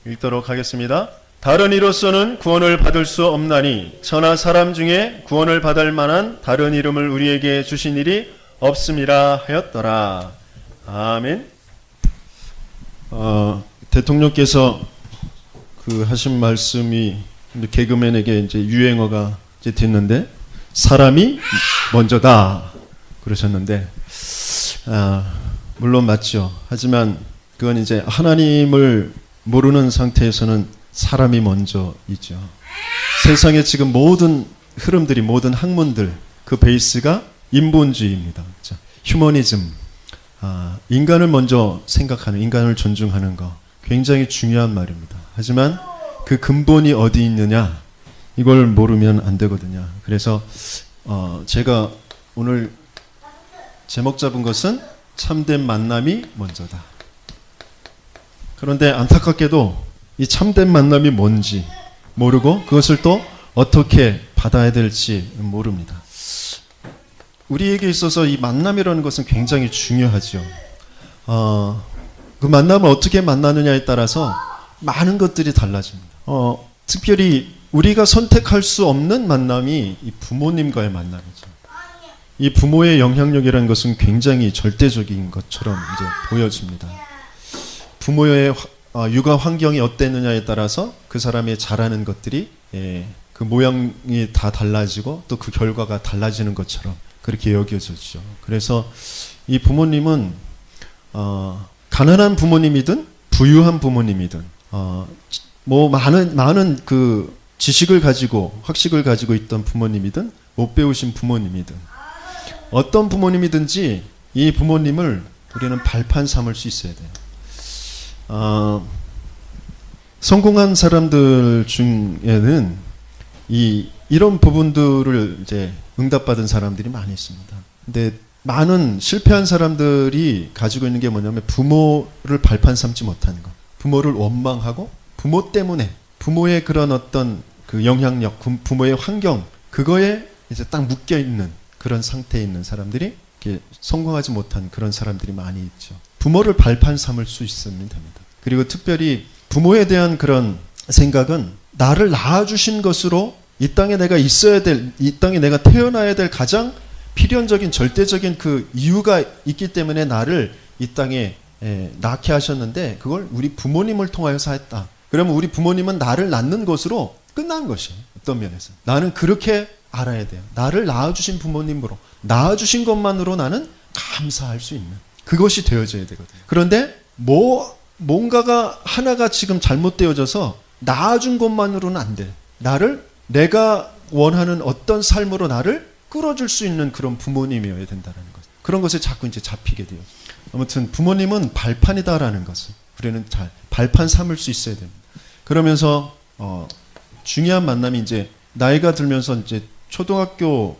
읽도록 하겠습니다. 다른 이로서는 구원을 받을 수 없나니 천하 사람 중에 구원을 받을 만한 다른 이름을 우리에게 주신 일이 없음이라 하였더라. 아멘. 대통령께서 그 하신 말씀이 개그맨에게 이제 유행어가 이제 됐는데, 사람이 먼저다 그러셨는데, 물론 맞죠. 하지만 그건 이제 하나님을 모르는 상태에서는 사람이 먼저이죠. 세상의 지금 모든 흐름들이, 모든 학문들, 그 베이스가 인본주의입니다. 휴머니즘, 인간을 먼저 생각하는, 인간을 존중하는 거 굉장히 중요한 말입니다. 하지만 그 근본이 어디 있느냐, 이걸 모르면 안 되거든요. 그래서 제가 오늘 제목 잡은 것은 참된 만남이 먼저다. 그런데 안타깝게도 이 참된 만남이 뭔지 모르고 그것을 또 어떻게 받아야 될지 모릅니다. 우리에게 있어서 이 만남이라는 것은 굉장히 중요하죠. 그 만남을 어떻게 만나느냐에 따라서 많은 것들이 달라집니다. 특별히 우리가 선택할 수 없는 만남이 이 부모님과의 만남이죠. 이 부모의 영향력이라는 것은 굉장히 절대적인 것처럼 이제 보여집니다. 부모의 육아 환경이 어땠느냐에 따라서 그 사람의 잘하는 것들이 그 모양이 다 달라지고 또 그 결과가 달라지는 것처럼 그렇게 여겨졌죠. 그래서 이 부모님은 가난한 부모님이든 부유한 부모님이든 뭐 많은 그 지식을 가지고 학식을 가지고 있던 부모님이든 못 배우신 부모님이든 어떤 부모님이든지 이 부모님을 우리는 발판 삼을 수 있어야 돼요. 성공한 사람들 중에는 이런 부분들을 이제 응답받은 사람들이 많이 있습니다. 근데 많은 실패한 사람들이 가지고 있는 게 뭐냐면 부모를 발판 삼지 못하는 것. 부모를 원망하고 부모 때문에 부모의 그런 어떤 그 영향력, 부모의 환경, 그거에 이제 딱 묶여 있는 그런 상태에 있는 사람들이 이렇게 성공하지 못한 그런 사람들이 많이 있죠. 부모를 발판 삼을 수 있으면 됩니다. 그리고 특별히 부모에 대한 그런 생각은 나를 낳아주신 것으로 이 땅에 내가 있어야 될, 이 땅에 내가 태어나야 될 가장 필연적인 절대적인 그 이유가 있기 때문에 나를 이 땅에 낳게 하셨는데 그걸 우리 부모님을 통하여서 했다. 그러면 우리 부모님은 나를 낳는 것으로 끝난 것이에요. 어떤 면에서. 나는 그렇게 알아야 돼요. 나를 낳아주신 부모님으로, 낳아주신 것만으로 나는 감사할 수 있는 그것이 되어져야 되거든요. 그런데 뭔가가 하나가 지금 잘못되어져서 낳아준 것만으로는 안 돼. 내가 원하는 어떤 삶으로 나를 끌어줄 수 있는 그런 부모님이어야 된다는 것. 그런 것에 자꾸 이제 잡히게 돼요. 아무튼 부모님은 발판이다라는 것을 우리는 잘 발판 삼을 수 있어야 됩니다. 그러면서 중요한 만남이 이제 나이가 들면서 이제 초등학교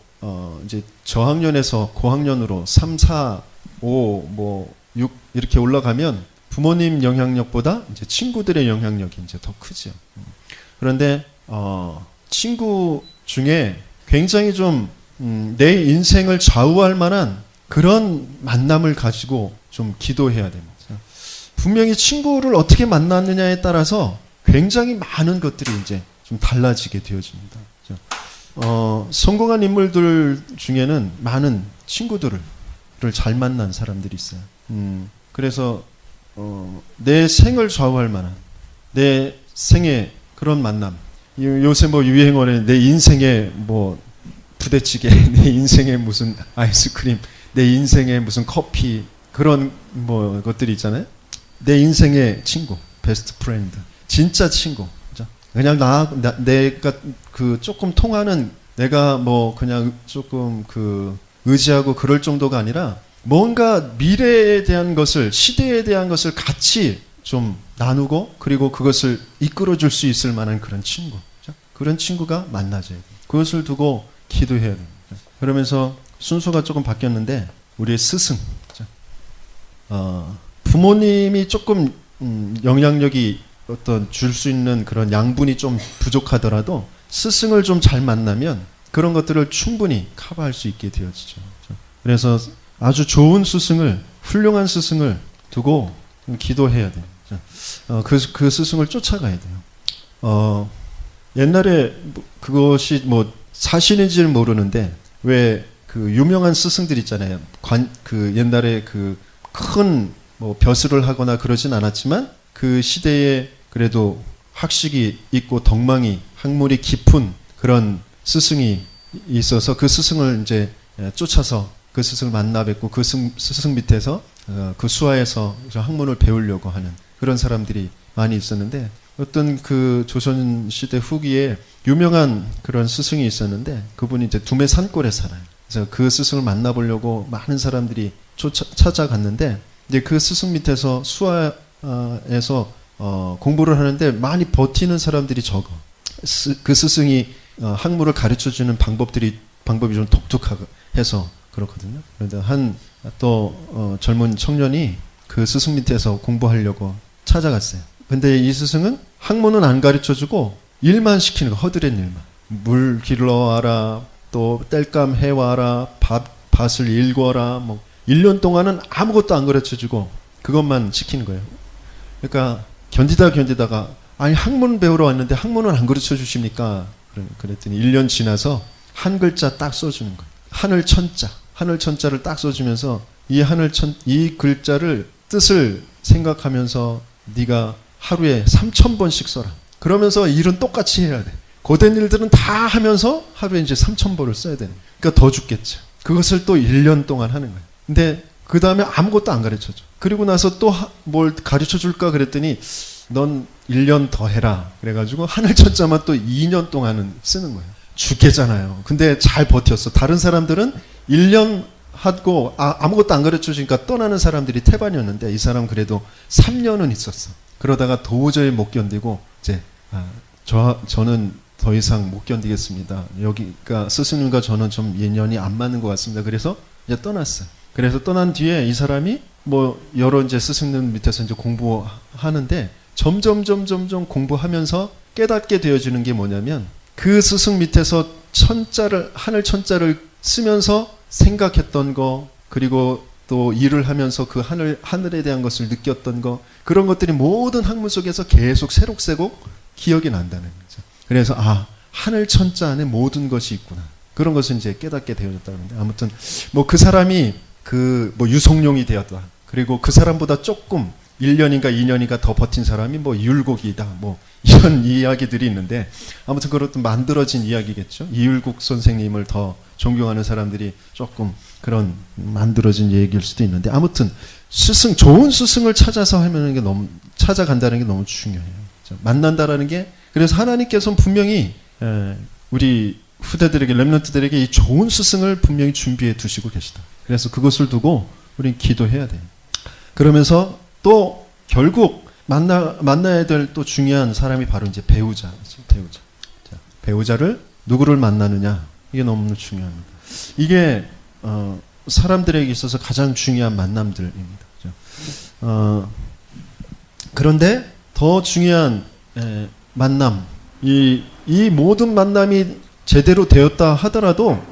이제 저학년에서 고학년으로 3, 4, 5, 6 이렇게 올라가면 부모님 영향력보다 이제 친구들의 영향력이 이제 더 크죠. 그런데 친구 중에 굉장히 좀 내 인생을 좌우할 만한 그런 만남을 가지고 좀 기도해야 됩니다. 분명히 친구를 어떻게 만났느냐에 따라서 굉장히 많은 것들이 이제 좀 달라지게 되어집니다. 성공한 인물들 중에는 많은 친구들을 잘 만난 사람들이 있어요. 그래서 내 생을 좌우할 만한 내 생의 그런 만남. 요새 뭐 유행어는 내 인생의 뭐 부대찌개, 내 인생의 무슨 아이스크림, 내 인생의 무슨 커피, 그런 뭐 것들이 있잖아요. 내 인생의 친구, 베스트 프렌드, 진짜 친구. 그냥 내가 그 조금 통하는, 내가 뭐 그냥 조금 그 의지하고 그럴 정도가 아니라 뭔가 미래에 대한 것을, 시대에 대한 것을 같이 좀 나누고 그리고 그것을 이끌어 줄 수 있을 만한 그런 친구. 그런 친구가 만나져야 돼요. 그것을 두고 기도해야 됩니다. 그러면서 순서가 조금 바뀌었는데 우리의 스승. 부모님이 조금 영향력이 어떤 줄 수 있는 그런 양분이 좀 부족하더라도 스승을 좀 잘 만나면 그런 것들을 충분히 커버할 수 있게 되어지죠. 그래서 아주 좋은 스승을, 훌륭한 스승을 두고 기도해야 돼요. 그 스승을 쫓아가야 돼요. 옛날에 그것이 뭐 사실인지는 모르는데 왜 그 유명한 스승들 있잖아요. 그 옛날에 그 큰 뭐 벼슬을 하거나 그러진 않았지만 그 시대에 그래도 학식이 있고 덕망이 학문이 깊은 그런 스승이 있어서 그 스승을 이제 쫓아서 그 스승을 만나 뵙고 그 스승 밑에서 그 수하에서 학문을 배우려고 하는 그런 사람들이 많이 있었는데 어떤 그 조선 시대 후기에 유명한 그런 스승이 있었는데 그분이 이제 두메 산골에 살아요. 그래서 그 스승을 만나보려고 많은 사람들이 찾아갔는데 이제 그 스승 밑에서 수하에서 공부를 하는데 많이 버티는 사람들이 적어. 그 스승이 학문을 가르쳐주는 방법이 좀 독특해서 그렇거든요. 그런데 또 젊은 청년이 그 스승 밑에서 공부하려고 찾아갔어요. 근데 이 스승은 학문은 안 가르쳐주고 일만 시키는 거, 허드렛 일만. 물 길러와라, 또 땔감 해와라, 밭을 일궈라, 뭐 1년 동안은 아무것도 안 가르쳐주고 그것만 시키는 거예요. 그러니까 견디다가 아니 학문 배우러 왔는데 학문은 안 가르쳐 주십니까? 그랬더니 1년 지나서 한 글자 딱 써주는 거예요. 하늘 천자를 딱 써주면서 이 글자를 뜻을 생각하면서 네가 하루에 3,000번씩 써라. 그러면서 일은 똑같이 해야 돼. 고된 일들은 다 하면서 하루에 이제 3,000번을 써야 되는. 그러니까 더 죽겠죠. 그것을 또 1년 동안 하는 거예요. 근데 그 다음에 아무것도 안 가르쳐줘. 그리고 나서 또 뭘 가르쳐 줄까 그랬더니 넌 1년 더 해라. 그래가지고 하늘 천자만 또 2년 동안은 쓰는 거예요. 죽겠잖아요. 근데 잘 버텼어. 다른 사람들은 1년 하고 아무것도 안 가르쳐 주니까 떠나는 사람들이 태반이었는데 이 사람 그래도 3년은 있었어. 그러다가 도저히 못 견디고 이제 저는 더 이상 못 견디겠습니다. 여기가 스승님과 저는 좀 인연이 안 맞는 것 같습니다. 그래서 이제 떠났어요. 그래서 떠난 뒤에 이 사람이 뭐 여러 이제 스승님 밑에서 이제 공부하는데 점점 공부하면서 깨닫게 되어지는 게 뭐냐면 그 스승 밑에서 하늘 천자를 쓰면서 생각했던 거 그리고 또 일을 하면서 그 하늘에 대한 것을 느꼈던 거 그런 것들이 모든 학문 속에서 계속 새록새록 기억이 난다는 거죠. 그래서 하늘 천자 안에 모든 것이 있구나. 그런 것을 이제 깨닫게 되어졌다는데 아무튼 뭐 그 사람이 뭐 유성룡이 되었다. 그리고 그 사람보다 조금 1년인가 2년인가 더 버틴 사람이 뭐 이율곡이다. 뭐 이런 이야기들이 있는데 아무튼 그것도 만들어진 이야기겠죠. 이율곡 선생님을 더 존경하는 사람들이 조금 그런 만들어진 얘기일 수도 있는데 아무튼 좋은 스승을 찾아간다는 게 너무 중요해요. 만난다라는 게 그래서 하나님께서는 분명히 우리 후대들에게 렘넌트들에게 이 좋은 스승을 분명히 준비해 두시고 계시다. 그래서 그것을 두고 우리는 기도해야 돼요. 그러면서 또 결국 만나야 될 또 중요한 사람이 바로 이제 배우자죠. 배우자를 누구를 만나느냐 이게 너무 중요합니다. 이게 사람들에게 있어서 가장 중요한 만남들입니다. 그런데 더 중요한 만남 이 모든 만남이 제대로 되었다 하더라도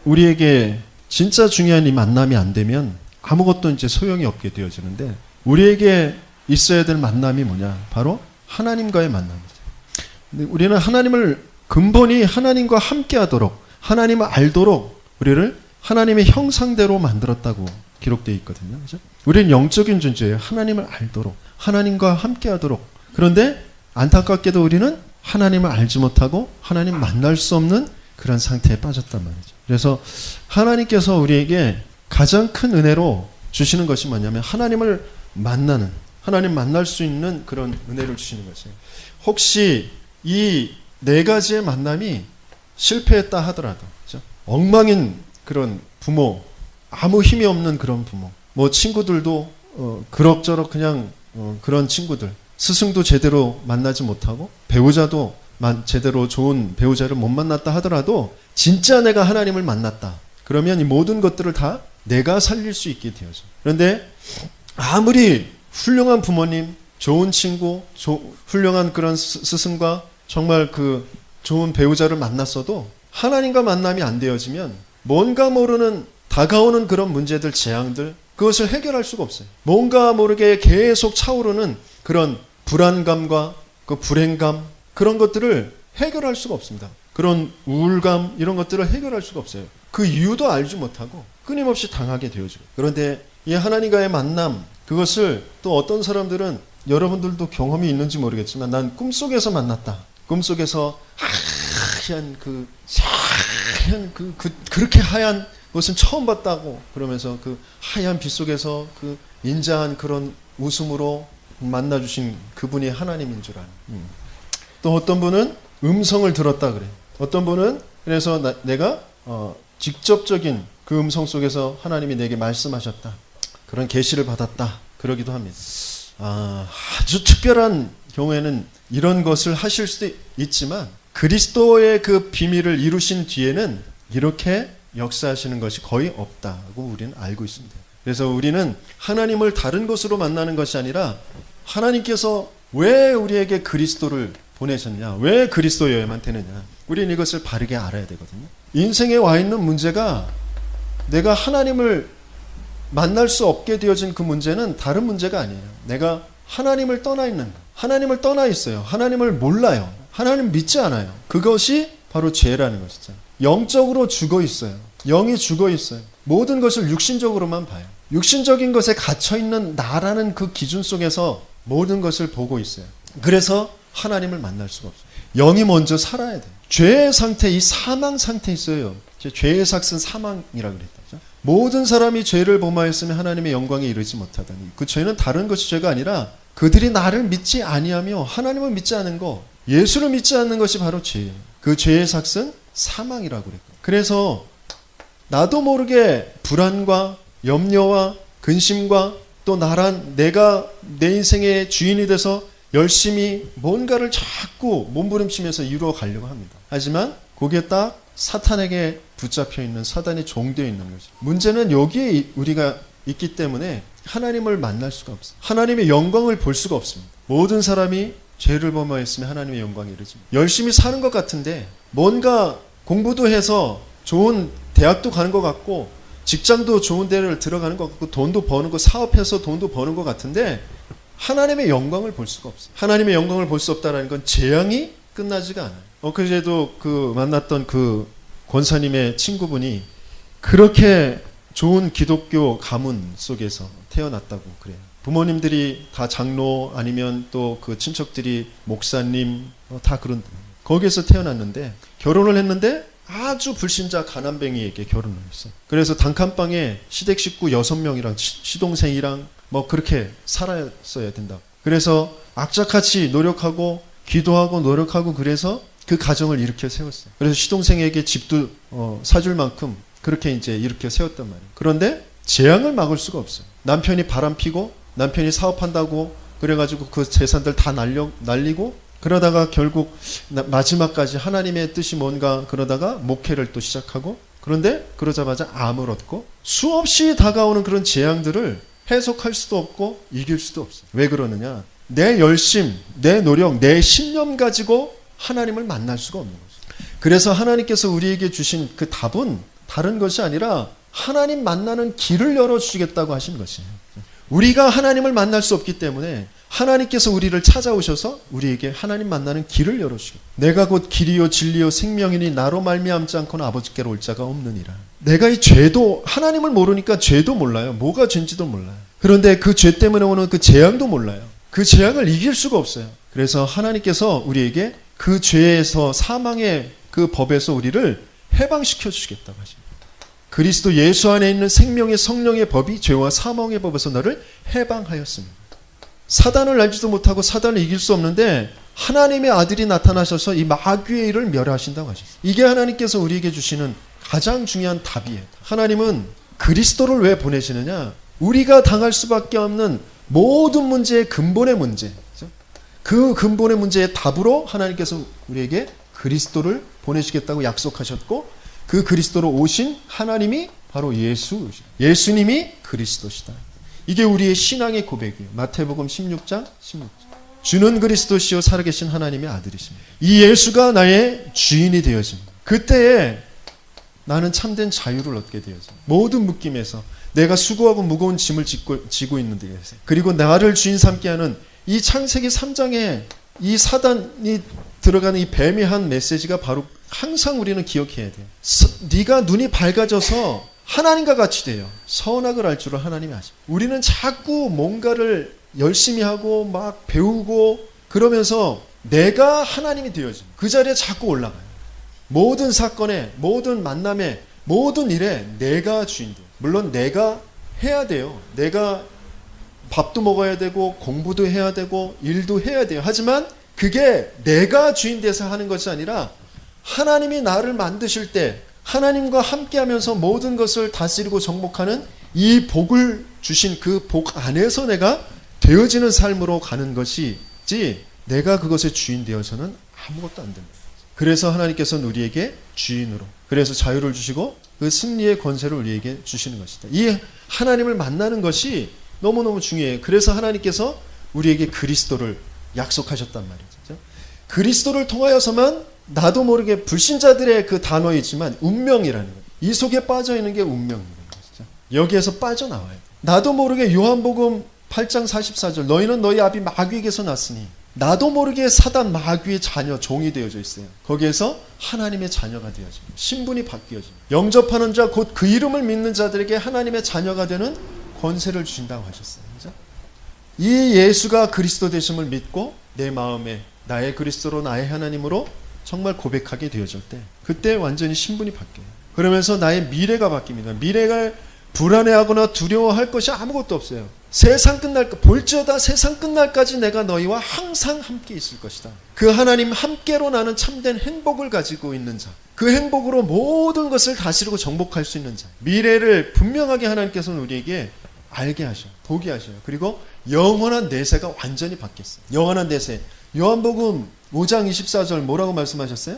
우리에게 진짜 중요한 이 만남이 안 되면 아무것도 이제 소용이 없게 되어지는데 우리에게 있어야 될 만남이 뭐냐? 바로 하나님과의 만남이죠. 근데 우리는 하나님을 근본이 하나님과 함께하도록 하나님을 알도록 우리를 하나님의 형상대로 만들었다고 기록되어 있거든요. 그렇죠? 우리는 영적인 존재예요. 하나님을 알도록 하나님과 함께하도록. 그런데 안타깝게도 우리는 하나님을 알지 못하고 하나님 만날 수 없는 그런 상태에 빠졌단 말이죠. 그래서 하나님께서 우리에게 가장 큰 은혜로 주시는 것이 뭐냐면 하나님을 하나님 만날 수 있는 그런 은혜를 주시는 것이에요. 혹시 이 4가지의 만남이 실패했다 하더라도 그렇죠? 엉망인 그런 부모, 아무 힘이 없는 그런 부모, 뭐 친구들도 그럭저럭 그냥 그런 친구들, 스승도 제대로 만나지 못하고 배우자도 제대로 좋은 배우자를 못 만났다 하더라도 진짜 내가 하나님을 만났다. 그러면 이 모든 것들을 다 내가 살릴 수 있게 되어져. 그런데 아무리 훌륭한 부모님, 좋은 친구, 훌륭한 그런 스승과 정말 그 좋은 배우자를 만났어도 하나님과 만남이 안 되어지면 뭔가 모르는 다가오는 그런 문제들, 재앙들 그것을 해결할 수가 없어요. 뭔가 모르게 계속 차오르는 그런 불안감과 그 불행감, 그런 것들을 해결할 수가 없습니다. 그런 우울감, 이런 것들을 해결할 수가 없어요. 그 이유도 알지 못하고 끊임없이 당하게 되어지고. 그런데 이 하나님과의 만남, 그것을 또 어떤 사람들은, 여러분들도 경험이 있는지 모르겠지만, 난 꿈속에서 만났다. 꿈속에서 하얀 그렇게 하얀 것은 처음 봤다고 그러면서 그 하얀 빛 속에서 그 인자한 그런 웃음으로 만나주신 그분이 하나님인 줄 아는. 또 어떤 분은 음성을 들었다 그래. 어떤 분은 그래서 내가 직접적인 그 음성 속에서 하나님이 내게 말씀하셨다. 그런 계시를 받았다. 그러기도 합니다. 아주 특별한 경우에는 이런 것을 하실 수도 있지만, 그리스도의 그 비밀을 이루신 뒤에는 이렇게 역사하시는 것이 거의 없다고 우리는 알고 있습니다. 그래서 우리는 하나님을 다른 것으로 만나는 것이 아니라, 하나님께서 왜 우리에게 그리스도를 보내셨냐, 왜 그리스도여야만 되느냐, 우리는 이것을 바르게 알아야 되거든요. 인생에 와 있는 문제가, 내가 하나님을 만날 수 없게 되어진 그 문제는 다른 문제가 아니에요. 내가 하나님을 떠나 있는, 하나님을 떠나 있어요. 하나님을 몰라요. 하나님 믿지 않아요. 그것이 바로 죄라는 것이죠. 영적으로 죽어 있어요. 영이 죽어 있어요. 모든 것을 육신적으로만 봐요. 육신적인 것에 갇혀 있는 나라는 그 기준 속에서 모든 것을 보고 있어요. 그래서 하나님을 만날 수가 없어요. 영이 먼저 살아야 돼요. 죄의 상태, 이 사망 상태에 있어요. 죄의 삭은 사망이라고 그랬죠. 모든 사람이 죄를 범하였으면 하나님의 영광에 이르지 못하다니. 그 죄는 다른 것이 죄가 아니라 그들이 나를 믿지 아니하며 하나님을 믿지 않은 거, 예수를 믿지 않는 것이 바로 죄예요. 그 죄의 삭은 사망이라고 그랬고. 그래서 나도 모르게 불안과 염려와 근심과 또 내가 내 인생의 주인이 돼서 열심히 뭔가를 자꾸 몸부림치면서 이루어 가려고 합니다. 하지만 거기에 딱 사탄에게 붙잡혀 있는, 사단이 종되어 있는 거죠. 문제는 여기에 우리가 있기 때문에 하나님을 만날 수가 없어요. 하나님의 영광을 볼 수가 없습니다. 모든 사람이 죄를 범하였으면 하나님의 영광에 이르지. 열심히 사는 것 같은데, 뭔가 공부도 해서 좋은 대학도 가는 것 같고, 직장도 좋은 데를 들어가는 것 같고, 돈도 버는 거, 사업해서 돈도 버는 것 같은데 하나님의 영광을 볼 수가 없어요. 하나님의 영광을 볼 수 없다는 건 재앙이 끝나지가 않아요. 엊그제도 만났던 그 권사님의 친구분이 그렇게 좋은 기독교 가문 속에서 태어났다고 그래요. 부모님들이 다 장로, 아니면 또 그 친척들이 목사님, 다 그런, 거기에서 태어났는데, 결혼을 했는데 아주 불신자 가난뱅이에게 결혼을 했어요. 그래서 단칸방에 시댁 식구 6명이랑 시동생이랑 그렇게 살았어야 된다. 그래서 악착같이 노력하고 기도하고 노력하고, 그래서 그 가정을 이렇게 세웠어요. 그래서 시동생에게 집도 사줄 만큼 그렇게 이제 이렇게 세웠단 말이에요. 그런데 재앙을 막을 수가 없어요. 남편이 바람 피고, 남편이 사업한다고 그래가지고 그 재산들 다 날리고, 그러다가 결국 마지막까지 하나님의 뜻이 뭔가 그러다가 목회를 또 시작하고, 그런데 그러자마자 암을 얻고, 수없이 다가오는 그런 재앙들을 해석할 수도 없고 이길 수도 없어요. 왜 그러느냐? 내 열심, 내 노력, 내 신념 가지고 하나님을 만날 수가 없는 거죠. 그래서 하나님께서 우리에게 주신 그 답은 다른 것이 아니라 하나님 만나는 길을 열어주시겠다고 하신 것이에요. 우리가 하나님을 만날 수 없기 때문에 하나님께서 우리를 찾아오셔서 우리에게 하나님 만나는 길을 열어주시겠다. 내가 곧 길이요 진리요 생명이니 나로 말미암지 않고는 아버지께로 올 자가 없느니라. 내가 이 죄도, 하나님을 모르니까 죄도 몰라요. 뭐가 죄인지도 몰라요. 그런데 그 죄 때문에 오는 그 재앙도 몰라요. 그 재앙을 이길 수가 없어요. 그래서 하나님께서 우리에게 그 죄에서, 사망의 그 법에서 우리를 해방시켜 주시겠다고 하십니다. 그리스도 예수 안에 있는 생명의 성령의 법이 죄와 사망의 법에서 너를 해방하였습니다. 사단을 알지도 못하고 사단을 이길 수 없는데 하나님의 아들이 나타나셔서 이 마귀의 일을 멸하신다고 하셨어요. 이게 하나님께서 우리에게 주시는 가장 중요한 답이에요. 하나님은 그리스도를 왜 보내시느냐? 우리가 당할 수밖에 없는 모든 문제의 근본의 문제, 그 근본의 문제의 답으로 하나님께서 우리에게 그리스도를 보내시겠다고 약속하셨고, 그 그리스도로 오신 하나님이 바로 예수님이 그리스도시다. 이게 우리의 신앙의 고백이에요. 마태복음 16장 16절. 주는 그리스도시요 살아계신 하나님의 아들이십니다. 이 예수가 나의 주인이 되어집니다. 그때에 나는 참된 자유를 얻게 되어집니다. 모든 묶임에서, 내가 수고하고 무거운 짐을 지고 있는 데에서, 그리고 나를 주인 삼게 하는 이 창세기 3장에 이 사단이 들어가는 이 뱀이 한 메시지가 바로 항상 우리는 기억해야 돼요. 네가 눈이 밝아져서 하나님과 같이 돼요. 선악을 알 줄을 하나님이 아십니다. 우리는 자꾸 뭔가를 열심히 하고 막 배우고 그러면서 내가 하나님이 되어집니다. 그 자리에 자꾸 올라가요. 모든 사건에, 모든 만남에, 모든 일에 내가 주인 돼요. 물론 내가 해야 돼요. 내가 밥도 먹어야 되고 공부도 해야 되고 일도 해야 돼요. 하지만 그게 내가 주인 돼서 하는 것이 아니라 하나님이 나를 만드실 때 하나님과 함께하면서 모든 것을 다스리고 정복하는 이 복을 주신 그 복 안에서 내가 되어지는 삶으로 가는 것이지 내가 그것의 주인 되어서는 아무것도 안 됩니다. 그래서 하나님께서는 우리에게 주인으로, 그래서 자유를 주시고 그 승리의 권세를 우리에게 주시는 것이다. 이 하나님을 만나는 것이 너무너무 중요해요. 그래서 하나님께서 우리에게 그리스도를 약속하셨단 말이죠. 그리스도를 통하여서만 나도 모르게 불신자들의 그 단어이지만 운명이라는 거예요. 이 속에 빠져 있는 게 운명입니다. 여기에서 빠져나와요. 나도 모르게 요한복음 8장 44절 너희는 너희 아비 마귀에게서 났으니 나도 모르게 사단 마귀의 자녀 종이 되어져 있어요. 거기에서 하나님의 자녀가 되어집니다. 신분이 바뀌어집니다. 영접하는 자 곧 그 이름을 믿는 자들에게 하나님의 자녀가 되는 권세를 주신다고 하셨어요. 그죠? 이 예수가 그리스도 되심을 믿고 내 마음에 나의 그리스도로 나의 하나님으로 정말 고백하게 되어질 때 그때 완전히 신분이 바뀌어요. 그러면서 나의 미래가 바뀝니다. 미래가 불안해하거나 두려워할 것이 아무것도 없어요. 세상 끝날 볼지어다 세상 끝날까지 내가 너희와 항상 함께 있을 것이다. 그 하나님 함께로 나는 참된 행복을 가지고 있는 자, 그 행복으로 모든 것을 다스리고 정복할 수 있는 자, 미래를 분명하게 하나님께서는 우리에게 알게 하셔요. 보게 하셔요. 그리고 영원한 내세가 완전히 바뀌었어요. 영원한 내세. 요한복음 5장 24절 뭐라고 말씀하셨어요?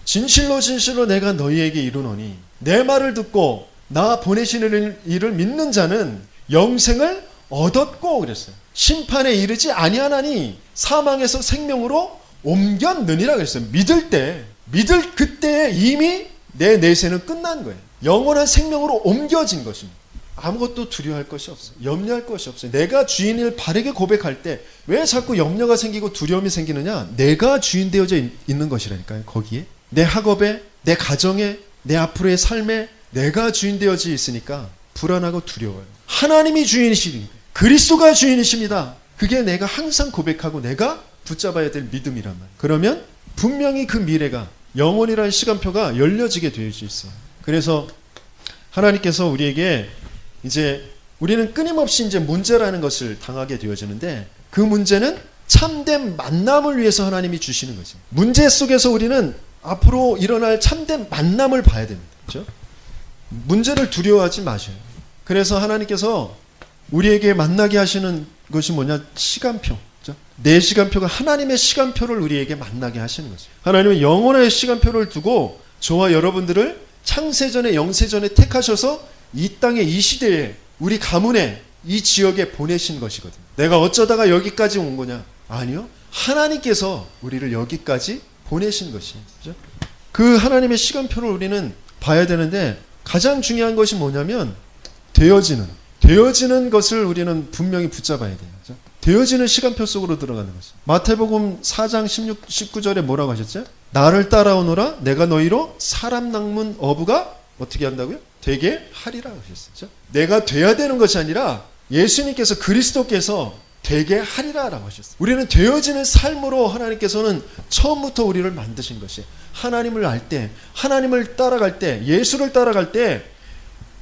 진실로 진실로 내가 너희에게 이르노니 내 말을 듣고 나 보내시는 이를 믿는 자는 영생을 얻었고 그랬어요. 심판에 이르지 아니하나니 사망에서 생명으로 옮겼느니라 그랬어요. 믿을 그때에 이미 내 내세는 끝난 거예요. 영원한 생명으로 옮겨진 것입니다. 아무것도 두려워할 것이 없어요. 염려할 것이 없어요. 내가 주인을 바르게 고백할 때 왜 자꾸 염려가 생기고 두려움이 생기느냐? 내가 주인 되어져 있는 것이라니까요. 거기에 내 학업에, 내 가정에, 내 앞으로의 삶에 내가 주인 되어져 있으니까 불안하고 두려워요. 하나님이 주인이시니 그리스도가 주인이십니다. 그게 내가 항상 고백하고 내가 붙잡아야 될 믿음이란 말이에요. 그러면 분명히 그 미래가 영원이라는 시간표가 열려지게 되어 있어요. 그래서 하나님께서 우리에게 이제 우리는 끊임없이 이제 문제라는 것을 당하게 되어지는데 그 문제는 참된 만남을 위해서 하나님이 주시는 거죠. 문제 속에서 우리는 앞으로 일어날 참된 만남을 봐야 됩니다. 그렇죠? 문제를 두려워하지 마셔요. 그래서 하나님께서 우리에게 만나게 하시는 것이 뭐냐? 시간표. 그렇죠? 내 시간표가 하나님의 시간표를 우리에게 만나게 하시는 거죠. 하나님은 영원의 시간표를 두고 저와 여러분들을 창세전에 영세전에 택하셔서 이 땅에 이 시대에 우리 가문에 이 지역에 보내신 것이거든요. 내가 어쩌다가 여기까지 온 거냐? 아니요. 하나님께서 우리를 여기까지 보내신 것이에요. 그렇죠? 그 하나님의 시간표를 우리는 봐야 되는데 가장 중요한 것이 뭐냐면 되어지는 것을 우리는 분명히 붙잡아야 돼요. 그렇죠? 되어지는 시간표 속으로 들어가는 것이죠. 마태복음 4장 19절에 뭐라고 하셨죠? 나를 따라오너라 내가 너희로 사람 낚는 어부가 어떻게 한다고요? 되게 하리라 하셨죠. 내가 돼야 되는 것이 아니라 예수님께서 그리스도께서 되게 하리라라고 하셨어요. 우리는 되어지는 삶으로 하나님께서는 처음부터 우리를 만드신 것이에요. 하나님을 알 때, 하나님을 따라갈 때, 예수를 따라갈 때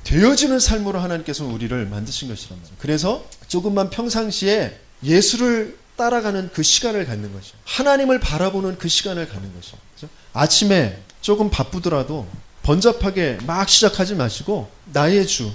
되어지는 삶으로 하나님께서 우리를 만드신 것이란 말이에요. 그래서 조금만 평상시에 예수를 따라가는 그 시간을 갖는 것이죠. 하나님을 바라보는 그 시간을 갖는 것이죠. 그렇죠? 아침에 조금 바쁘더라도 번잡하게 막 시작하지 마시고 나의 주,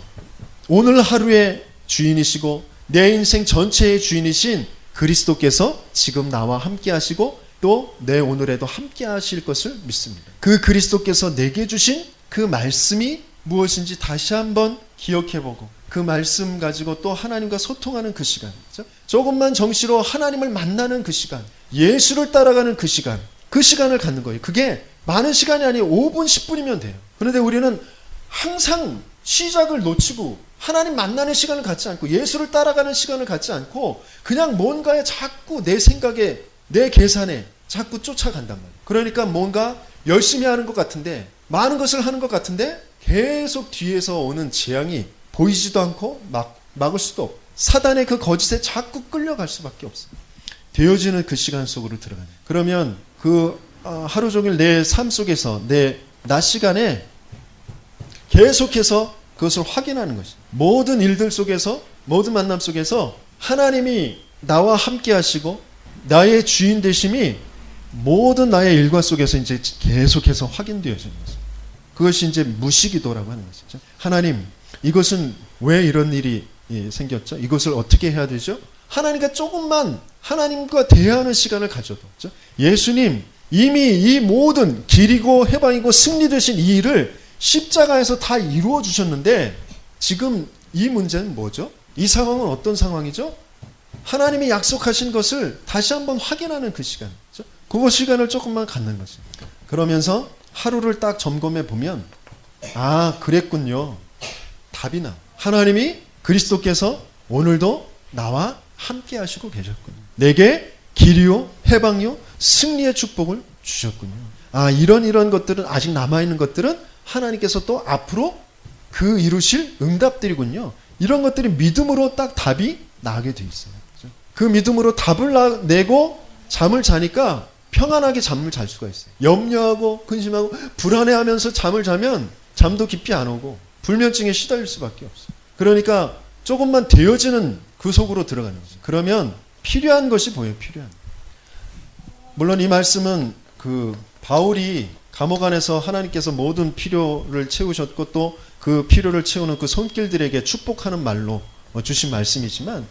오늘 하루의 주인이시고 내 인생 전체의 주인이신 그리스도께서 지금 나와 함께 하시고 또 내 오늘에도 함께 하실 것을 믿습니다. 그 그리스도께서 내게 주신 그 말씀이 무엇인지 다시 한번 기억해보고 그 말씀 가지고 또 하나님과 소통하는 그 시간, 그렇죠? 조금만 정시로 하나님을 만나는 그 시간, 예수를 따라가는 그 시간을 갖는 거예요. 그게 많은 시간이 아니에요. 5분, 10분이면 돼요. 그런데 우리는 항상 시작을 놓치고 하나님 만나는 시간을 갖지 않고 예수를 따라가는 시간을 갖지 않고 그냥 뭔가에 자꾸 내 생각에 내 계산에 자꾸 쫓아간단 말이에요. 그러니까 뭔가 열심히 하는 것 같은데 많은 것을 하는 것 같은데 계속 뒤에서 오는 재앙이 보이지도 않고 막을 수도 없고 사단의 그 거짓에 자꾸 끌려갈 수밖에 없어요. 되어지는 그 시간 속으로 들어가요. 그러면 그 하루 종일 내 삶 속에서 내 낮 시간에 계속해서 그것을 확인하는 것이죠. 모든 일들 속에서 모든 만남 속에서 하나님이 나와 함께 하시고 나의 주인 되심이 모든 나의 일과 속에서 이제 계속해서 확인되어지는 거죠. 그것이 이제 무시기도라고 하는 것이죠. 하나님, 이것은 왜 이런 일이 생겼죠? 이것을 어떻게 해야 되죠? 하나님과 조금만 하나님과 대화하는 시간을 가져도 그렇죠? 예수님 이미 이 모든 길이고 해방이고 승리 되신 이 일을 십자가에서 다 이루어 주셨는데 지금 이 문제는 뭐죠? 이 상황은 어떤 상황이죠? 하나님이 약속하신 것을 다시 한번 확인하는 그 시간, 그렇죠? 그 시간을 조금만 갖는 거죠. 그러면서 하루를 딱 점검해 보면 그랬군요. 답이 나. 하나님이 그리스도께서 오늘도 나와 함께 하시고 계셨군요. 내게 길이요 해방이요 승리의 축복을 주셨군요. 이런 것들은 아직 남아있는 것들은 하나님께서 또 앞으로 그 이루실 응답들이군요. 이런 것들이 믿음으로 딱 답이 나게 돼 있어요. 그렇죠? 그 믿음으로 답을 내고 잠을 자니까 평안하게 잠을 잘 수가 있어요. 염려하고 근심하고 불안해하면서 잠을 자면 잠도 깊이 안 오고 불면증에 시달릴 수밖에 없어요. 그러니까 조금만 되어지는 그 속으로 들어가는 거죠. 그러면 필요한 것이 보여요. 필요한. 물론 이 말씀은 그 바울이 감옥 안에서 하나님께서 모든 필요를 채우셨고 또 그 필요를 채우는 그 손길들에게 축복하는 말로 주신 말씀이지만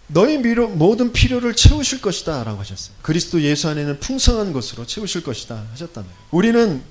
너희 모든 필요를 채우실 것이다 라고 하셨어요. 그리스도 예수 안에는 풍성한 것으로 채우실 것이다 하셨단 말이에요. 우리는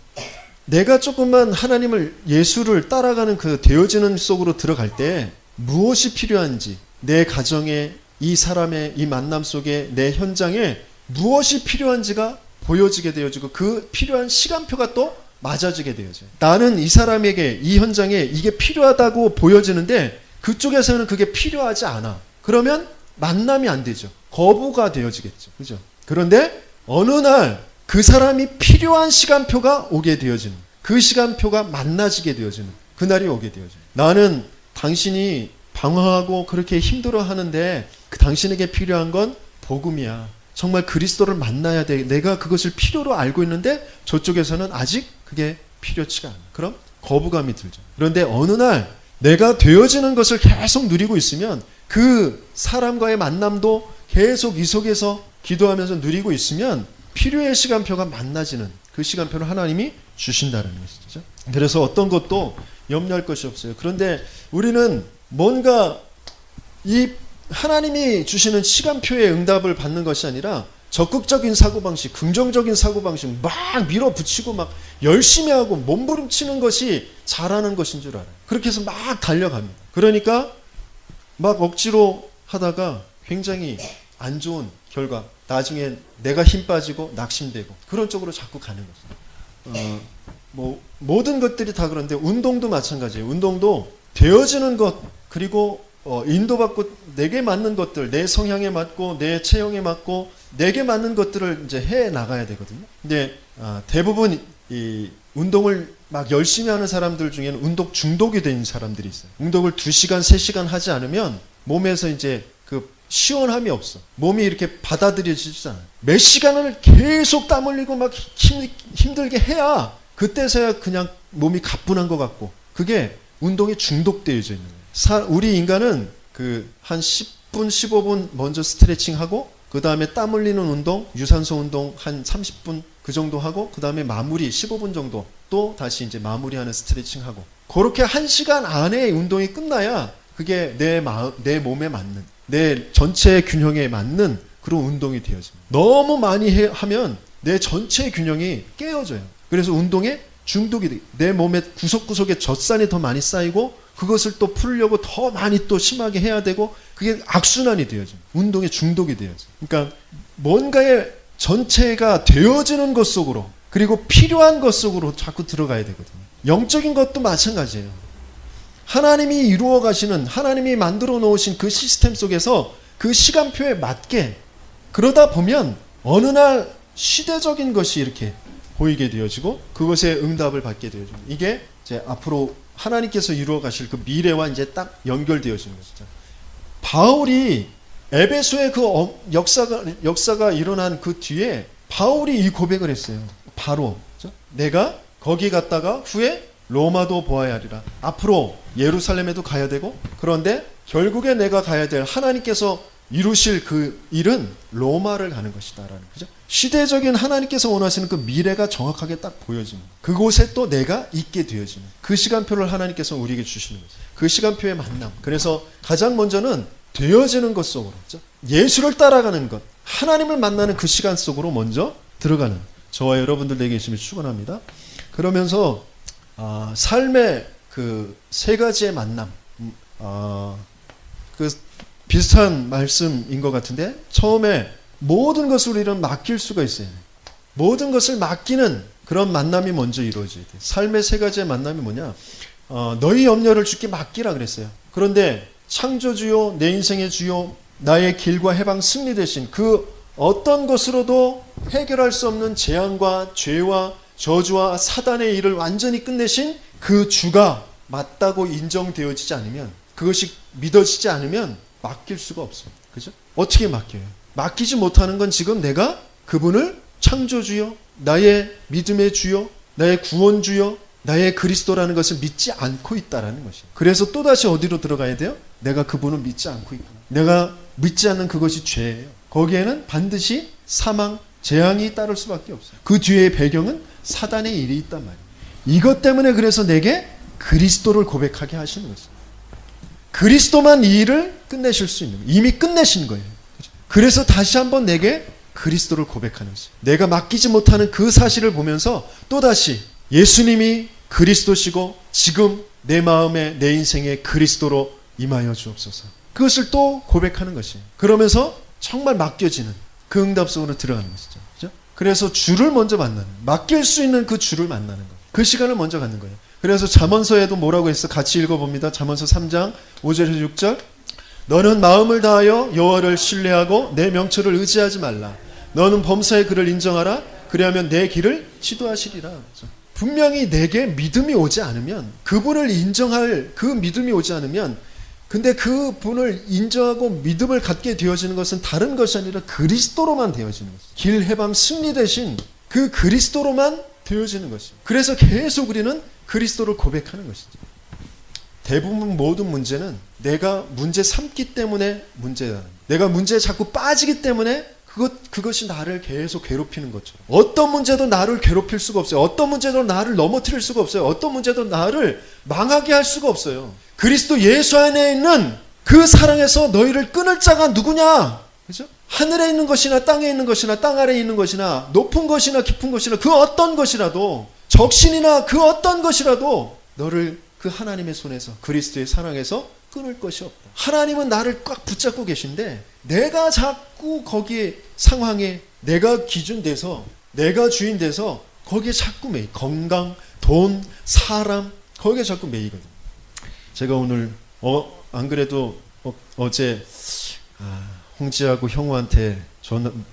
내가 조금만 하나님을 예수를 따라가는 그 되어지는 속으로 들어갈 때 무엇이 필요한지 내 가정에 이 사람의 이 만남 속에 내 현장에 무엇이 필요한지가 보여지게 되어지고 그 필요한 시간표가 또 맞아지게 되어져요. 나는 이 사람에게 이 현장에 이게 필요하다고 보여지는데 그쪽에서는 그게 필요하지 않아. 그러면 만남이 안 되죠. 거부가 되어지겠죠. 그죠? 그런데 어느 날 그 사람이 필요한 시간표가 오게 되어지는 그 시간표가 만나지게 되어지는 그날이 오게 되어져요. 나는 당신이 방황하고 그렇게 힘들어 하는데 그 당신에게 필요한 건 복음이야. 정말 그리스도를 만나야 돼. 내가 그것을 필요로 알고 있는데 저쪽에서는 아직 그게 필요치가 않아. 그럼 거부감이 들죠. 그런데 어느 날 내가 되어지는 것을 계속 누리고 있으면 그 사람과의 만남도 계속 이 속에서 기도하면서 누리고 있으면 필요의 시간표가 만나지는 그 시간표를 하나님이 주신다는 것이죠. 그래서 어떤 것도 염려할 것이 없어요. 그런데 우리는 뭔가 이 하나님이 주시는 시간표의 응답을 받는 것이 아니라 적극적인 사고방식, 긍정적인 사고방식 막 밀어붙이고 막 열심히 하고 몸부림치는 것이 잘하는 것인 줄 알아요. 그렇게 해서 막 달려갑니다. 그러니까 막 억지로 하다가 굉장히 안 좋은 결과, 나중에 내가 힘 빠지고 낙심되고 그런 쪽으로 자꾸 가는 거죠. 모든 것들이 다 그런데 운동도 마찬가지예요. 운동도 되어지는 것 그리고 인도받고 내게 맞는 것들, 내 성향에 맞고 내 체형에 맞고 내게 맞는 것들을 이제 해 나가야 되거든요. 근데 대부분 이 운동을 막 열심히 하는 사람들 중에는 운동 중독이 된 사람들이 있어요. 운동을 2시간, 3시간 하지 않으면 몸에서 이제 그 시원함이 없어. 몸이 이렇게 받아들여지지 않아요. 몇 시간을 계속 땀 흘리고 막 힘들게 해야 그때서야 그냥 몸이 가뿐한 것 같고 그게 운동에 중독되어져 있는 거예요. 우리 인간은 그 한 10분, 15분 먼저 스트레칭하고 그 다음에 땀 흘리는 운동, 유산소 운동 한 30분 그 정도 하고 그 다음에 마무리 15분 정도 또 다시 이제 마무리하는 스트레칭하고 그렇게 1시간 안에 운동이 끝나야 그게 내 몸에 맞는 내 전체 균형에 맞는 그런 운동이 되어집니다. 너무 많이 하면 내 전체 균형이 깨어져요. 그래서 운동에 중독이 돼. 내 몸의 구석구석에 젖산이 더 많이 쌓이고 그것을 또 풀려고 더 많이 또 심하게 해야 되고 그게 악순환이 되어져. 운동에 중독이 되어져. 그러니까 뭔가의 전체가 되어지는 것 속으로 그리고 필요한 것 속으로 자꾸 들어가야 되거든요. 영적인 것도 마찬가지예요. 하나님이 이루어 가시는, 하나님이 만들어 놓으신 그 시스템 속에서 그 시간표에 맞게 그러다 보면 어느 날 시대적인 것이 이렇게 보이게 되어지고 그것에 응답을 받게 되어지고, 이게 이제 앞으로 하나님께서 이루어 가실 그 미래와 이제 딱 연결되어지는 것이죠. 바울이 에베소의 그 역사가 일어난 그 뒤에 바울이 이 고백을 했어요. 바로 내가 거기 갔다가 후에 로마도 보아야 하리라. 앞으로 예루살렘에도 가야 되고, 그런데 결국에 내가 가야 될 하나님께서 이루실 그 일은 로마를 가는 것이다라는 거죠. 시대적인 하나님께서 원하시는 그 미래가 정확하게 딱 보여지는, 그곳에 또 내가 있게 되어지는 그 시간표를 하나님께서 우리에게 주시는 거죠. 그 시간표의 만남. 그래서 가장 먼저는 되어지는 것 속으로, 예수를 따라가는 것, 하나님을 만나는 그 시간 속으로 먼저 들어가는 저와 여러분들 되게 있으면 축원합니다. 그러면서 삶의 그 세 가지의 만남, 그 비슷한 말씀인 것 같은데, 처음에 모든 것을 우리는 맡길 수가 있어요. 모든 것을 맡기는 그런 만남이 먼저 이루어져야 돼요. 삶의 세 가지의 만남이 뭐냐? 너희 염려를 주께 맡기라 그랬어요. 그런데 창조주요, 내 인생의 주요, 나의 길과 해방 승리 대신 그 어떤 것으로도 해결할 수 없는 재앙과 죄와 저주와 사단의 일을 완전히 끝내신 그 주가 맞다고 인정되어지지 않으면, 그것이 믿어지지 않으면 맡길 수가 없어요. 그죠? 어떻게 맡겨요? 맡기지 못하는 건 지금 내가 그분을 창조주요, 나의 믿음의 주요, 나의 구원주요, 나의 그리스도라는 것을 믿지 않고 있다라는 것이에요. 그래서 또다시 어디로 들어가야 돼요? 내가 그분을 믿지 않고 있구나. 내가 믿지 않는 그것이 죄예요. 거기에는 반드시 사망, 재앙이 따를 수밖에 없어요. 그 뒤의 배경은 사단의 일이 있단 말이에요. 이것 때문에 그래서 내게 그리스도를 고백하게 하시는 것이에요. 그리스도만 이 일을 끝내실 수 있는 거예요. 이미 끝내신 거예요. 그래서 다시 한번 내게 그리스도를 고백하는 것이에요. 내가 맡기지 못하는 그 사실을 보면서 또다시 예수님이 그리스도시고 지금 내 마음에, 내 인생에 그리스도로 임하여 주옵소서. 그것을 또 고백하는 것이에요. 그러면서 정말 맡겨지는 그 응답 속으로 들어가는 것이죠. 그렇죠? 그래서 주를 먼저 만나는, 맡길 수 있는 그 주를 만나는 것, 그 시간을 먼저 갖는 거예요. 그래서 잠언서에도 뭐라고 했어? 같이 읽어봅니다. 잠언서 3장 5절에서 6절. 너는 마음을 다하여 여호와를 신뢰하고 내 명철을 의지하지 말라. 너는 범사의 그를 인정하라. 그리하면 내 길을 지도하시리라. 분명히 내게 믿음이 오지 않으면, 그분을 인정할 그 믿음이 오지 않으면, 근데 그분을 인정하고 믿음을 갖게 되어지는 것은 다른 것이 아니라 그리스도로만 되어지는 것이죠. 길, 해방, 승리 대신 그 그리스도로만 되어지는 것이죠. 그래서 계속 우리는 그리스도를 고백하는 것이죠. 대부분 모든 문제는 내가 문제 삼기 때문에 문제다. 내가 문제에 자꾸 빠지기 때문에 그것이 나를 계속 괴롭히는 것처럼. 어떤 문제도 나를 괴롭힐 수가 없어요. 어떤 문제도 나를 넘어뜨릴 수가 없어요. 어떤 문제도 나를 망하게 할 수가 없어요. 그리스도 예수 안에 있는 그 사랑에서 너희를 끊을 자가 누구냐? 그죠? 하늘에 있는 것이나 땅에 있는 것이나 땅 아래에 있는 것이나 높은 것이나 깊은 것이나 그 어떤 것이라도, 적신이나 그 어떤 것이라도 너를 그 하나님의 손에서, 그리스도의 사랑에서 끊을 것이 없다. 하나님은 나를 꽉 붙잡고 계신데 내가 자꾸 거기에 상황에 내가 기준돼서, 내가 주인 돼서 거기에 자꾸 매이. 건강, 돈, 사람, 거기에 자꾸 매이거든요. 제가 오늘 안 그래도 어제 홍지하고 형우한테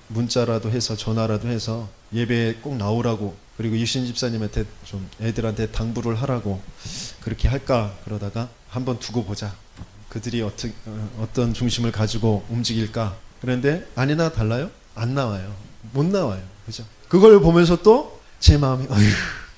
문자라도 해서 전화라도 해서 예배에 꼭 나오라고, 그리고 유신 집사님한테 좀 애들한테 당부를 하라고 그렇게 할까 그러다가 한번 두고 보자. 그들이 어떤 중심을 가지고 움직일까. 그런데 아니나 달라요? 안 나와요. 못 나와요. 그죠? 그걸 보면서 또 제 마음이,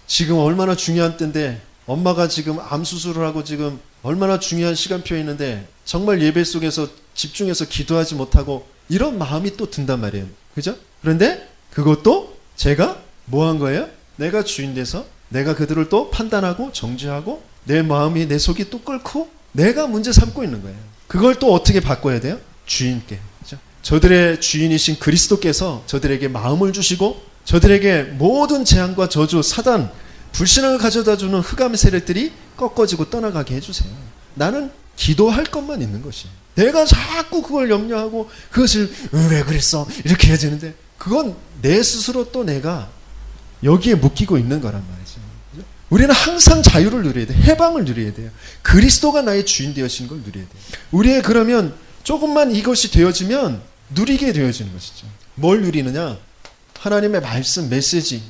지금 얼마나 중요한 때인데, 엄마가 지금 암 수술을 하고 지금 얼마나 중요한 시간표에 있는데 정말 예배 속에서 집중해서 기도하지 못하고, 이런 마음이 또 든단 말이에요. 그죠? 그런데 그것도 제가 뭐 한 거예요? 내가 주인 돼서 내가 그들을 또 판단하고 정죄하고 내 마음이, 내 속이 또 끓고 내가 문제 삼고 있는 거예요. 그걸 또 어떻게 바꿔야 돼요? 주인께. 그죠? 저들의 주인이신 그리스도께서 저들에게 마음을 주시고 저들에게 모든 재앙과 저주, 사단, 불신앙을 가져다주는 흑암의 세력들이 꺾어지고 떠나가게 해주세요. 나는 기도할 것만 있는 것이에요. 내가 자꾸 그걸 염려하고 그것을 왜 그랬어? 이렇게 해야 되는데, 그건 내 스스로 또 내가 여기에 묶이고 있는 거란 말이죠. 우리는 항상 자유를 누려야 돼. 해방을 누려야 돼요. 그리스도가 나의 주인 되어진 걸 누려야 돼요. 우리의 그러면 조금만 이것이 되어지면 누리게 되어지는 것이죠. 뭘 누리느냐? 하나님의 말씀, 메시지.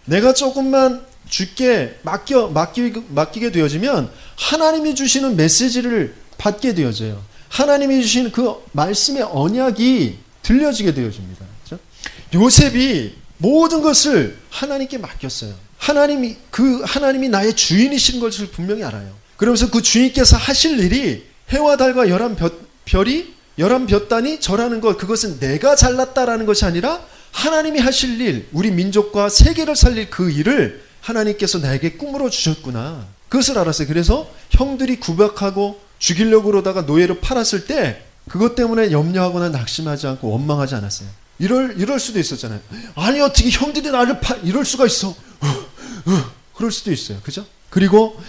내가 조금만 주께 맡기게 되어지면 하나님이 주시는 메시지를 받게 되어져요. 하나님이 주시는 그 말씀의 언약이 들려지게 되어집니다. 요셉이 모든 것을 하나님께 맡겼어요. 하나님이 나의 주인이신 것을 분명히 알아요. 그러면서 그 주인께서 하실 일이 해와 달과 열한 볕단이 절하는 것, 그것은 내가 잘났다라는 것이 아니라 하나님이 하실 일, 우리 민족과 세계를 살릴 그 일을 하나님께서 나에게 꿈으로 주셨구나. 그것을 알았어요. 그래서 형들이 구박하고 죽이려고 그러다가 노예로 팔았을 때 그것 때문에 염려하거나 낙심하지 않고 원망하지 않았어요. 이럴 수도 있었잖아요. 아니 어떻게 형들이 나를 이럴 수가 있어. 그럴 수도 있어요. 그죠? 그리고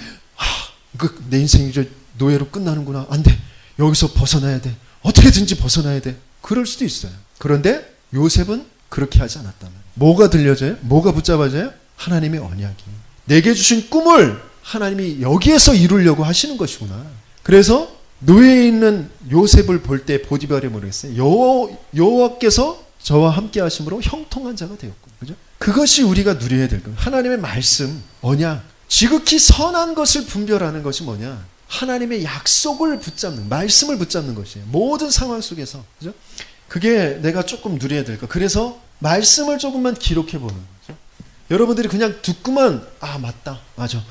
내 인생이 이제 노예로 끝나는구나. 안 돼. 여기서 벗어나야 돼. 어떻게든지 벗어나야 돼. 그럴 수도 있어요. 그런데 요셉은 그렇게 하지 않았단 말이에요. 뭐가 들려져요? 뭐가 붙잡아져요? 하나님의 언약이. 내게 주신 꿈을 하나님이 여기에서 이루려고 하시는 것이구나. 그래서 노예에 있는 요셉을 볼 때 보디발이 모르겠어요. 여호와께서 저와 함께 하심으로 형통한 자가 되었고, 그죠? 그것이 우리가 누려야 될 거예요. 하나님의 말씀, 언약, 지극히 선한 것을 분별하는 것이 뭐냐? 하나님의 약속을 붙잡는, 말씀을 붙잡는 것이에요. 모든 상황 속에서, 그죠? 그게 내가 조금 누려야 될 거. 그래서 말씀을 조금만 기록해 보는 거죠. 여러분들이 그냥 듣고만 맞다, 맞아,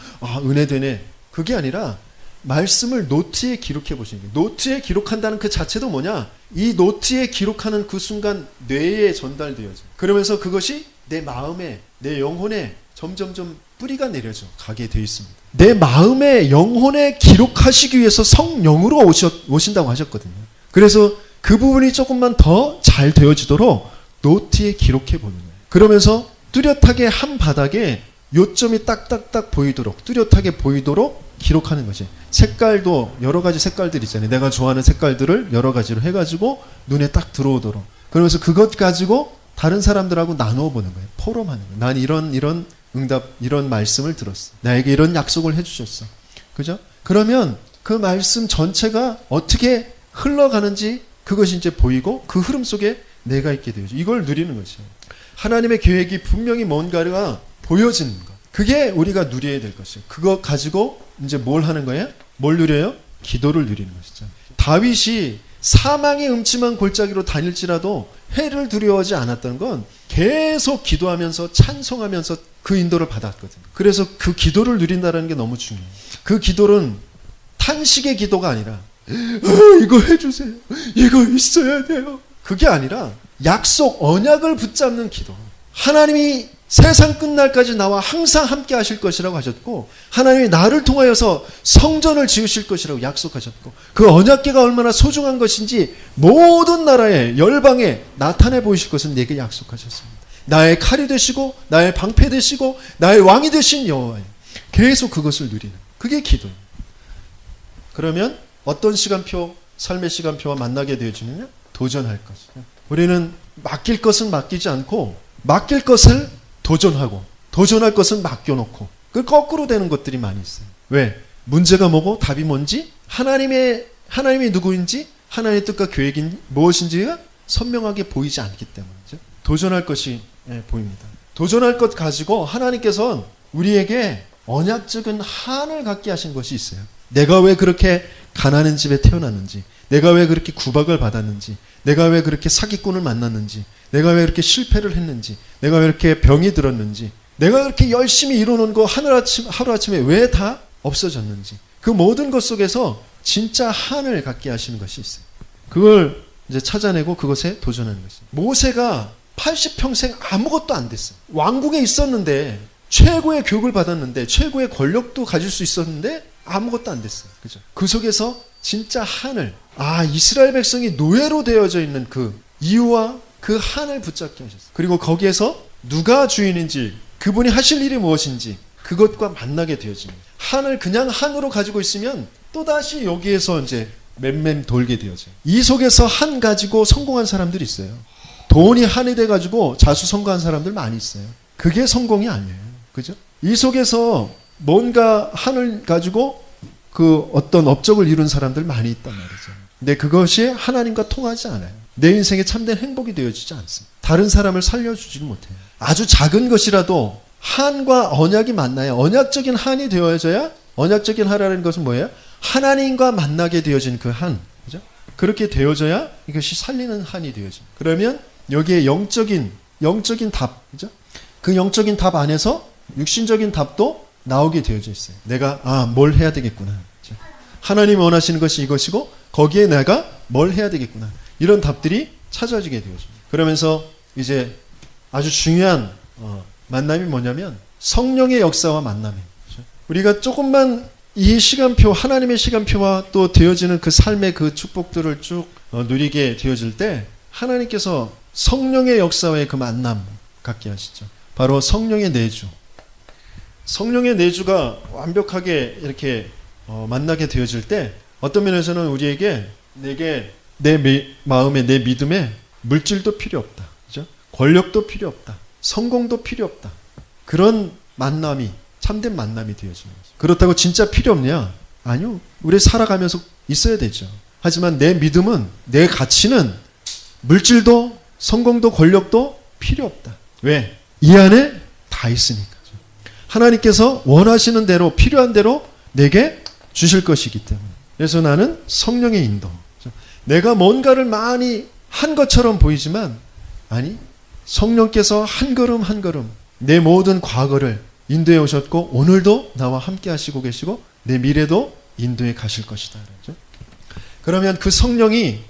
은혜 되네. 그게 아니라 말씀을 노트에 기록해 보시는 거예요. 노트에 기록한다는 그 자체도 뭐냐? 이 노트에 기록하는 그 순간 뇌에 전달되어져. 그러면서 그것이 내 마음에, 내 영혼에 점점점 뿌리가 내려져 가게 되어 있습니다. 내 마음에, 영혼에 기록하시기 위해서 성령으로 오신다고 하셨거든요. 그래서 그 부분이 조금만 더 잘 되어지도록 노트에 기록해 보는 거예요. 그러면서 뚜렷하게 한 바닥에 요점이 딱딱딱 보이도록, 뚜렷하게 보이도록 기록하는 거지. 색깔도 여러 가지 색깔들 있잖아요. 내가 좋아하는 색깔들을 여러 가지로 해가지고 눈에 딱 들어오도록. 그러면서 그것 가지고 다른 사람들하고 나누어 보는 거예요. 포럼하는 거예요. 난 이런 응답, 이런 말씀을 들었어. 나에게 이런 약속을 해주셨어. 그죠? 그러면 그 말씀 전체가 어떻게 흘러가는지 그것이 이제 보이고 그 흐름 속에 내가 있게 되죠. 이걸 누리는 것이에요. 하나님의 계획이 분명히 뭔가가 보여지는 것. 그게 우리가 누려야 될 것이에요. 그거 가지고 이제 뭘 하는 거예요? 뭘 누려요? 기도를 누리는 것이죠. 다윗이 사망의 음침한 골짜기로 다닐지라도 해를 두려워하지 않았던 건 계속 기도하면서 찬송하면서 그 인도를 받았거든요. 그래서 그 기도를 누린다는 게 너무 중요해요. 그 기도는 탄식의 기도가 아니라 이거 해주세요. 이거 있어야 돼요. 그게 아니라 약속, 언약을 붙잡는 기도. 하나님이 세상 끝날까지 나와 항상 함께 하실 것이라고 하셨고, 하나님이 나를 통하여서 성전을 지으실 것이라고 약속하셨고, 그 언약궤가 얼마나 소중한 것인지 모든 나라에, 열방에 나타내 보이실 것은 내게 약속하셨습니다. 나의 칼이 되시고 나의 방패 되시고 나의 왕이 되신 여호와예요. 계속 그것을 누리는, 그게 기도예요. 그러면 어떤 시간표, 삶의 시간표와 만나게 되어지느냐? 도전할 것. 우리는 맡길 것은 맡기지 않고 맡길 것을 도전하고, 도전할 것은 맡겨놓고, 그 거꾸로 되는 것들이 많이 있어요. 왜? 문제가 뭐고 답이 뭔지, 하나님이 누구인지, 하나님의 뜻과 계획이 무엇인지가 선명하게 보이지 않기 때문이죠. 도전할 것이 보입니다. 도전할 것 가지고 하나님께서는 우리에게 언약적인 한을 갖게 하신 것이 있어요. 내가 왜 그렇게 가난한 집에 태어났는지, 내가 왜 그렇게 구박을 받았는지, 내가 왜 그렇게 사기꾼을 만났는지, 내가 왜 이렇게 실패를 했는지, 내가 왜 이렇게 병이 들었는지, 내가 그렇게 열심히 이뤄놓은 거 하루아침에 왜 다 없어졌는지, 그 모든 것 속에서 진짜 한을 갖게 하시는 것이 있어요. 그걸 이제 찾아내고 그것에 도전하는 것이에요. 모세가 80평생 아무것도 안 됐어요. 왕궁에 있었는데, 최고의 교육을 받았는데, 최고의 권력도 가질 수 있었는데 아무것도 안 됐어요. 그죠? 그 속에서 진짜 한을, 이스라엘 백성이 노예로 되어져 있는 그 이유와 그 한을 붙잡게 하셨어요. 그리고 거기에서 누가 주인인지, 그분이 하실 일이 무엇인지 그것과 만나게 되어집니다. 한을 그냥 한으로 가지고 있으면 또다시 여기에서 이제 맴맴 돌게 되어져요. 이 속에서 한 가지고 성공한 사람들이 있어요. 돈이 한이 돼가지고 자수성가한 사람들 많이 있어요. 그게 성공이 아니에요. 그죠? 이 속에서 뭔가 한을 가지고 그 어떤 업적을 이룬 사람들 많이 있단 말이죠. 근데 그것이 하나님과 통하지 않아요. 내 인생에 참된 행복이 되어지지 않습니다. 다른 사람을 살려주지 못해요. 아주 작은 것이라도 한과 언약이 만나야, 언약적인 한이 되어져야, 언약적인 한이라는 것은 뭐예요? 하나님과 만나게 되어진 그 한, 그죠? 그렇게 되어져야 이것이 살리는 한이 되어집니다. 그러면 여기에 영적인 답, 그죠? 그 영적인 답 안에서 육신적인 답도 나오게 되어져 있어요. 내가 뭘 해야 되겠구나. 그죠? 하나님이 원하시는 것이 이것이고 거기에 내가 뭘 해야 되겠구나. 이런 답들이 찾아지게 되어집니다. 그러면서 이제 아주 중요한 만남이 뭐냐면 성령의 역사와 만남이에요. 그죠? 우리가 조금만 이 시간표, 하나님의 시간표와 또 되어지는 그 삶의 그 축복들을 쭉 누리게 되어질 때 하나님께서 성령의 역사와의 그 만남 갖게 하시죠. 바로 성령의 내주. 성령의 내주가 완벽하게 이렇게 만나게 되어질 때 어떤 면에서는 우리에게 내게 내 마음에 내 믿음에 물질도 필요 없다. 그죠? 권력도 필요 없다. 성공도 필요 없다. 그런 만남이 참된 만남이 되어지는 거죠. 그렇다고 진짜 필요 없냐? 아니요. 우리 살아가면서 있어야 되죠. 하지만 내 믿음은, 내 가치는 물질도 성공도 권력도 필요 없다. 왜? 이 안에 다 있으니까. 하나님께서 원하시는 대로 필요한 대로 내게 주실 것이기 때문에. 그래서 나는 성령의 인도. 내가 뭔가를 많이 한 것처럼 보이지만 아니, 성령께서 한 걸음 한 걸음 내 모든 과거를 인도해 오셨고 오늘도 나와 함께 하시고 계시고 내 미래도 인도해 가실 것이다. 그렇죠? 그러면 그 성령이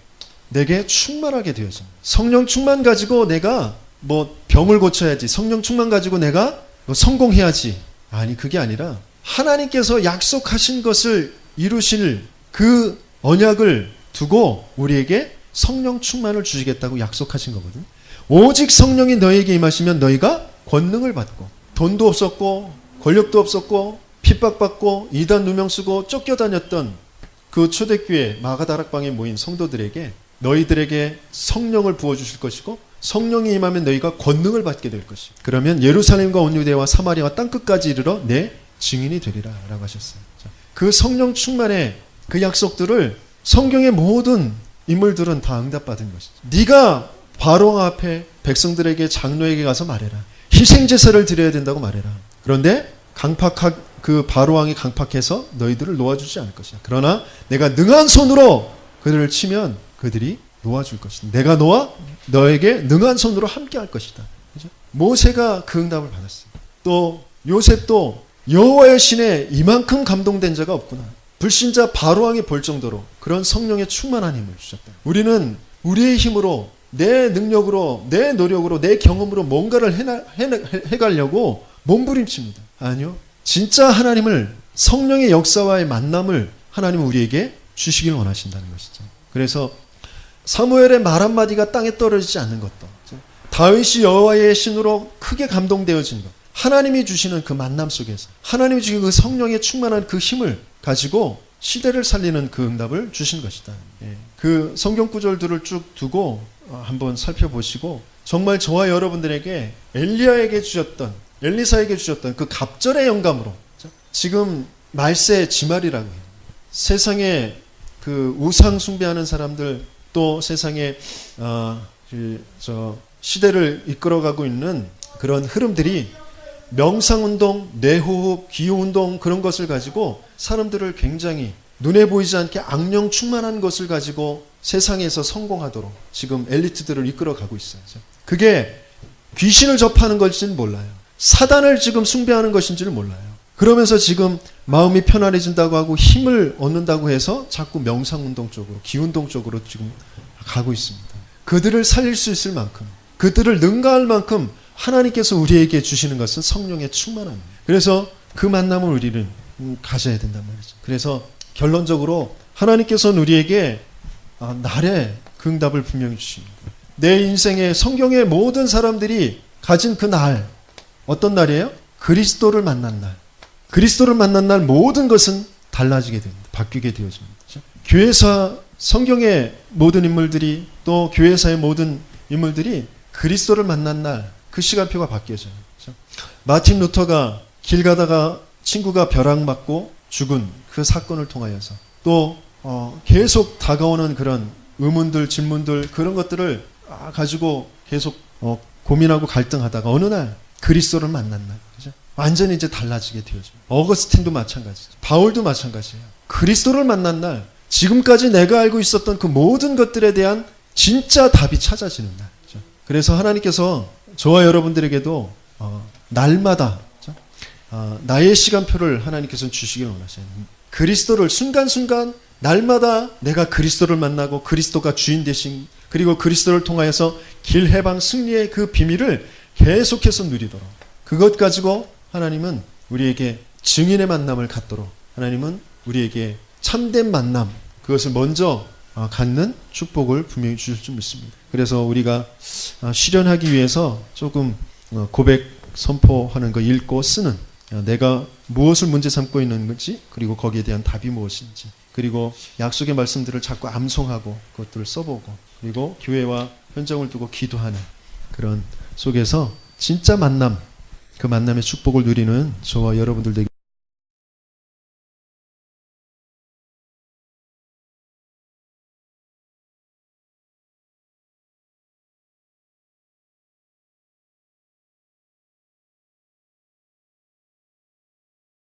내게 충만하게 되어집니다. 성령 충만 가지고 내가 뭐 병을 고쳐야지, 성령 충만 가지고 내가 성공해야지. 아니, 그게 아니라 하나님께서 약속하신 것을 이루실 그 언약을 두고 우리에게 성령 충만을 주시겠다고 약속하신 거거든. 오직 성령이 너에게 임하시면 너희가 권능을 받고, 돈도 없었고 권력도 없었고 핍박받고 이단 누명 쓰고 쫓겨다녔던 그 초대교회 마가다락방에 모인 성도들에게 너희들에게 성령을 부어주실 것이고 성령이 임하면 너희가 권능을 받게 될 것이고 그러면 예루살렘과 온 유대와 사마리아와 땅끝까지 이르러 내 증인이 되리라 라고 하셨어요. 그 성령 충만의 그 약속들을 성경의 모든 인물들은 다 응답받은 것이죠. 네가 바로 앞에 백성들에게 장로에게 가서 말해라. 희생제사를 드려야 된다고 말해라. 그런데 그 바로왕이 강팍해서 너희들을 놓아주지 않을 것이다. 그러나 내가 능한 손으로 그들을 치면 그들이 놓아줄 것이다. 내가 너에게 능한 손으로 함께 할 것이다. 그렇죠? 모세가 그 응답을 받았어요. 또 요셉도 여호와의 신에 이만큼 감동된 자가 없구나. 불신자 바로왕이 볼 정도로 그런 성령의 충만한 힘을 주셨다. 우리는 우리의 힘으로 내 능력으로 내 노력으로 내 경험으로 뭔가를 해가려고 몸부림칩니다. 아니요. 진짜 하나님을 성령의 역사와의 만남을 하나님은 우리에게 주시길 원하신다는 것이죠. 그래서 사무엘의 말 한마디가 땅에 떨어지지 않는 것도 다윗이 여호와의 신으로 크게 감동되어진 것 하나님이 주시는 그 만남 속에서 하나님이 주신 그 성령의 충만한 그 힘을 가지고 시대를 살리는 그 응답을 주신 것이다. 그 성경 구절들을 쭉 두고 한번 살펴보시고 정말 저와 여러분들에게 엘리야에게 주셨던 엘리사에게 주셨던 그 갑절의 영감으로 지금 말세 지말이라고 해요. 세상에 그 우상 숭배하는 사람들 또 세상에 시대를 이끌어가고 있는 그런 흐름들이 명상운동, 뇌호흡, 기호운동 그런 것을 가지고 사람들을 굉장히 눈에 보이지 않게 악령 충만한 것을 가지고 세상에서 성공하도록 지금 엘리트들을 이끌어가고 있어요. 그게 귀신을 접하는 것인지는 몰라요. 사단을 지금 숭배하는 것인지를 몰라요. 그러면서 지금 마음이 편안해진다고 하고 힘을 얻는다고 해서 자꾸 명상운동 쪽으로 기운동 쪽으로 지금 가고 있습니다. 그들을 살릴 수 있을 만큼 그들을 능가할 만큼 하나님께서 우리에게 주시는 것은 성령의 충만함. 그래서 그 만남을 우리는 가져야 된단 말이죠. 그래서 결론적으로 하나님께서는 우리에게 날에 그 응답을 분명히 주십니다. 내 인생의 성경의 모든 사람들이 가진 그 날 어떤 날이에요? 그리스도를 만난 날. 그리스도를 만난 날 모든 것은 달라지게 됩니다. 바뀌게 되어집니다. 그렇죠? 교회사 성경의 모든 인물들이 또 교회사의 모든 인물들이 그리스도를 만난 날 그 시간표가 바뀌어져요. 그렇죠? 마틴 루터가 길 가다가 친구가 벼락맞고 죽은 그 사건을 통하여서 또 계속 다가오는 그런 의문들, 질문들 그런 것들을 가지고 계속 고민하고 갈등하다가 어느 날 그리스도를 만난 날, 그죠? 완전히 이제 달라지게 되어져요. 어거스틴도 마찬가지죠. 바울도 마찬가지예요. 그리스도를 만난 날, 지금까지 내가 알고 있었던 그 모든 것들에 대한 진짜 답이 찾아지는 날. 그죠? 그래서 하나님께서 저와 여러분들에게도 날마다, 그죠? 나의 시간표를 하나님께서는 주시기를 원하셔요. 그리스도를 순간순간 날마다 내가 그리스도를 만나고 그리스도가 주인 되신, 그리고 그리스도를 통하여서 길 해방 승리의 그 비밀을 계속해서 누리도록, 그것 가지고 하나님은 우리에게 증인의 만남을 갖도록, 하나님은 우리에게 참된 만남, 그것을 먼저 갖는 축복을 분명히 주실 줄 믿습니다. 그래서 우리가 실현하기 위해서 조금 고백 선포하는 거 읽고 쓰는, 내가 무엇을 문제 삼고 있는 건지, 그리고 거기에 대한 답이 무엇인지, 그리고 약속의 말씀들을 자꾸 암송하고 그것들을 써보고, 그리고 교회와 현장을 두고 기도하는 그런 속에서 진짜 만남, 그 만남의 축복을 누리는 저와 여러분들 되길